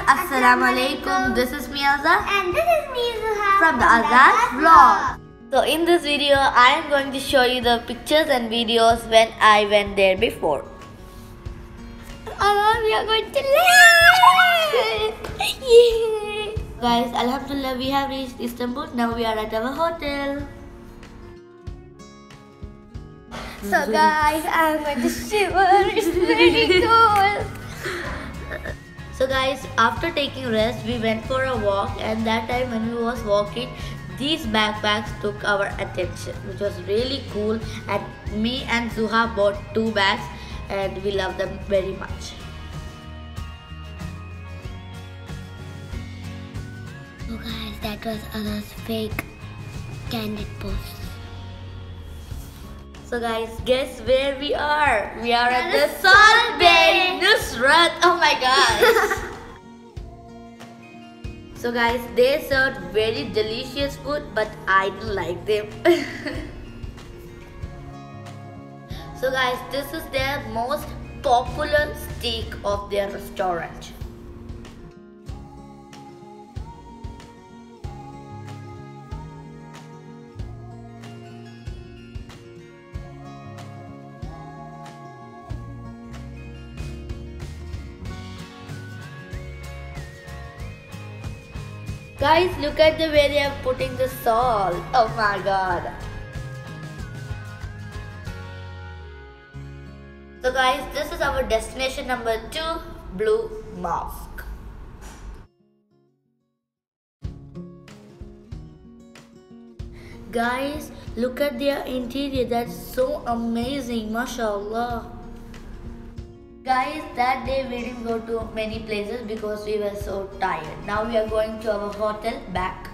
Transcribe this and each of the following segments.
Assalamu alaikum. This is me Azad and this is me Zuha from the Azad vlog. So in this video I am going to show you the pictures and videos when I went there before. We are going to live. Guys, Alhamdulillah, we have reached Istanbul. Now we are at our hotel. So guys, I'm going to shiver. It's very cold. So guys, after taking rest, we went for a walk, and that time when we was walking, these backpacks took our attention, which was really cool. And me and Zuha bought 2 bags, and we love them very much. So guys, that was Allah's fake candid post. So guys, guess where we are? We are at the Salt Bay Nusrat. Oh my gosh. So guys, they served very delicious food, but I didn't like them. So guys, this is their most popular steak of their restaurant. Guys, look at the way they are putting the salt. Oh my god. So guys, this is our destination number 2, Blue Mosque. Guys, look at their interior. That's so amazing. MashaAllah. Guys, that day we didn't go to many places because we were so tired. Now we are going to our hotel back.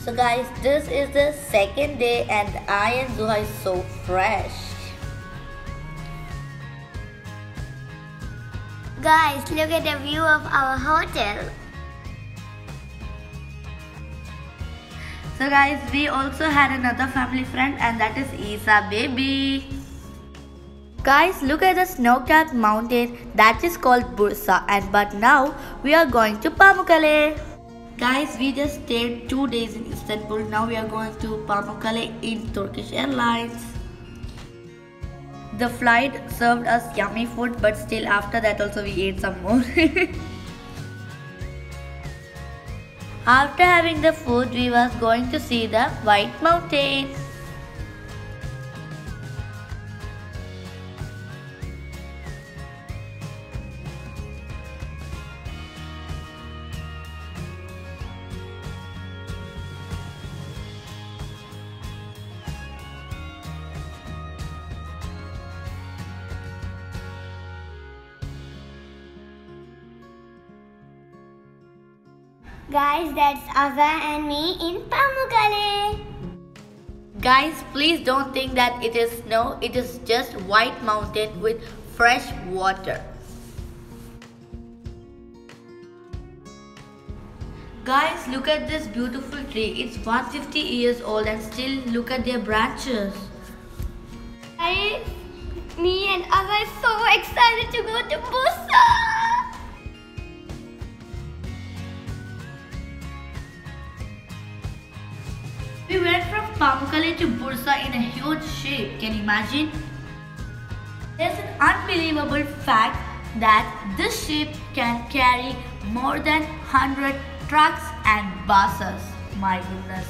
So guys, this is the second day and I and Zuha is so fresh. Guys, look at the view of our hotel. So guys, we also had another family friend, and that is Isa baby. Guys, look at the snow-capped mountain that is called Bursa, but now we are going to Pamukkale. Guys, we just stayed 2 days in Istanbul. Now we are going to Pamukkale in Turkish Airlines. The flight served us yummy food, but still after that also we ate some more. After having the food, we was going to see the White Mountain. Guys, that's Azza and me in Pamukkale. Guys, please don't think that it is snow. It is just white mountain with fresh water. Guys, look at this beautiful tree. It's 150 years old and still look at their branches. Guys, me and Azza are so excited to go to Bursa. We went from Pamukkale to Bursa in a huge ship. Can you imagine? There's an unbelievable fact that this ship can carry more than 100 trucks and buses. My goodness.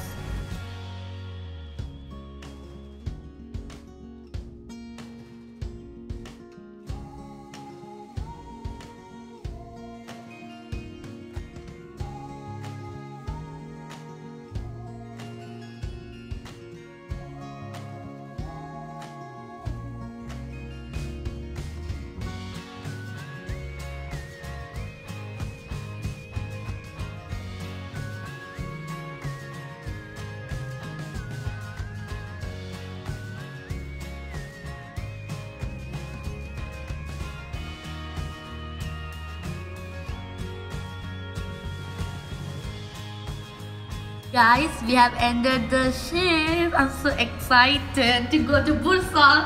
Guys, we have entered the ship. I'm so excited to go to Bursa.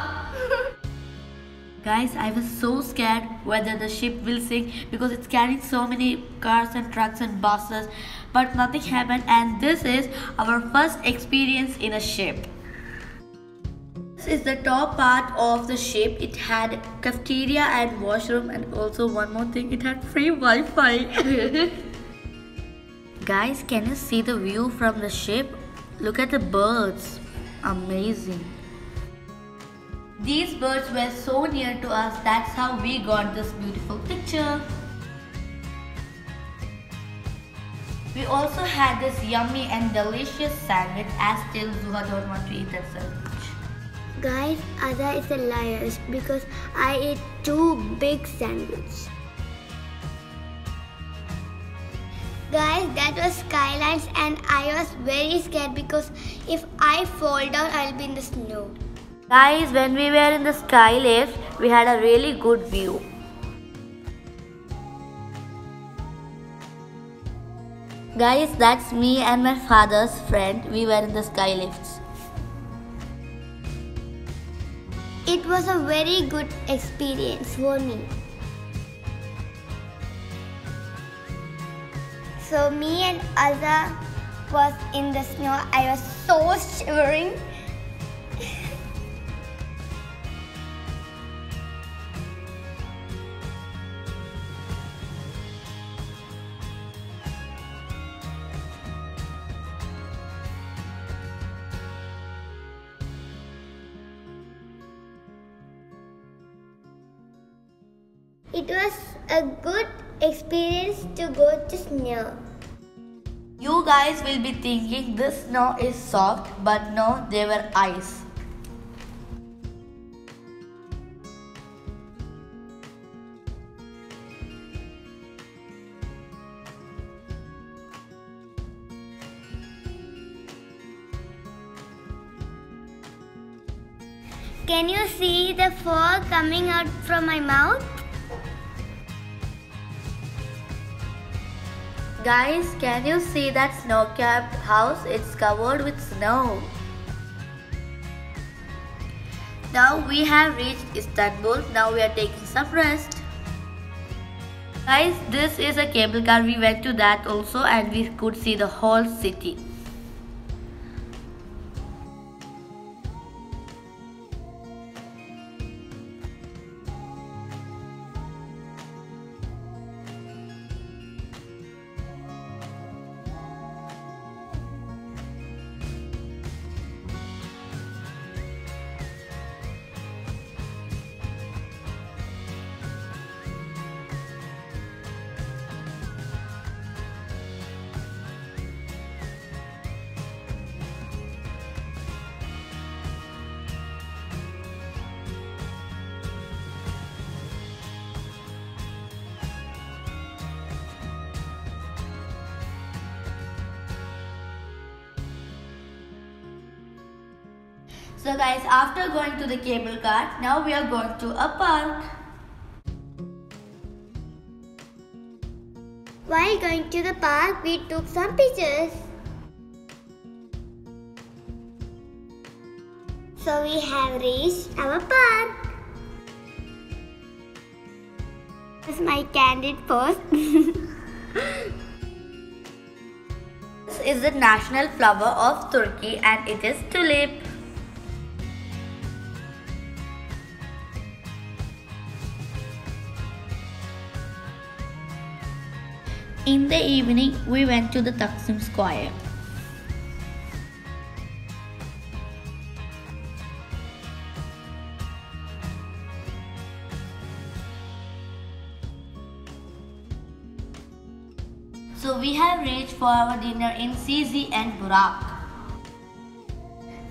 Guys, I was so scared whether the ship will sink because it's carrying so many cars and trucks and buses, but nothing happened, and this is our first experience in a ship. This is the top part of the ship. It had cafeteria and washroom, and also one more thing, it had free Wi-Fi. Guys, can you see the view from the ship? Look at the birds. Amazing. These birds were so near to us, that's how we got this beautiful picture. We also had this yummy and delicious sandwich, as still Zuha don't want to eat that sandwich. Guys, Ada is a liar because I ate 2 big sandwiches. Guys, that was Skylines and I was very scared because if I fall down, I'll be in the snow. Guys, when we were in the sky lift, we had a really good view. Guys, that's me and my father's friend. We were in the sky lifts. It was a very good experience for me. So me and Azza was in the snow. I was so shivering. It was a good experience to go to snow. You guys will be thinking this snow is soft, but no, they were ice. Can you see the fog coming out from my mouth? Guys, can you see that snow-capped house? It's covered with snow. Now we have reached Istanbul. Now we are taking some rest. Guys, this is a cable car. We went to that also and we could see the whole city. So guys, after going to the cable car, now we are going to a park. While going to the park, we took some pictures. So we have reached our park. This is my candid pose. This is the national flower of Turkey and it is tulip. In the evening, we went to the Taksim Square. So we have reached for our dinner in CZ and Burak.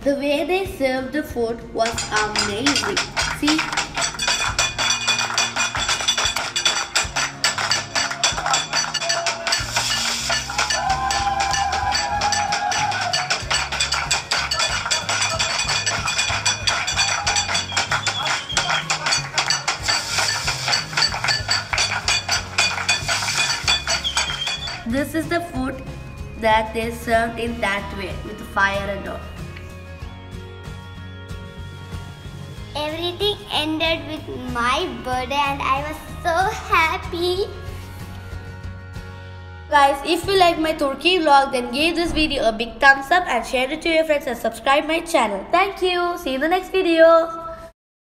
The way they served the food was amazing. See? This is the food that they served in that way with fire and all. Everything ended with my birthday and I was so happy. Guys, if you like my Turkey vlog, then give this video a big thumbs up and share it to your friends and subscribe my channel. Thank you. See you in the next video.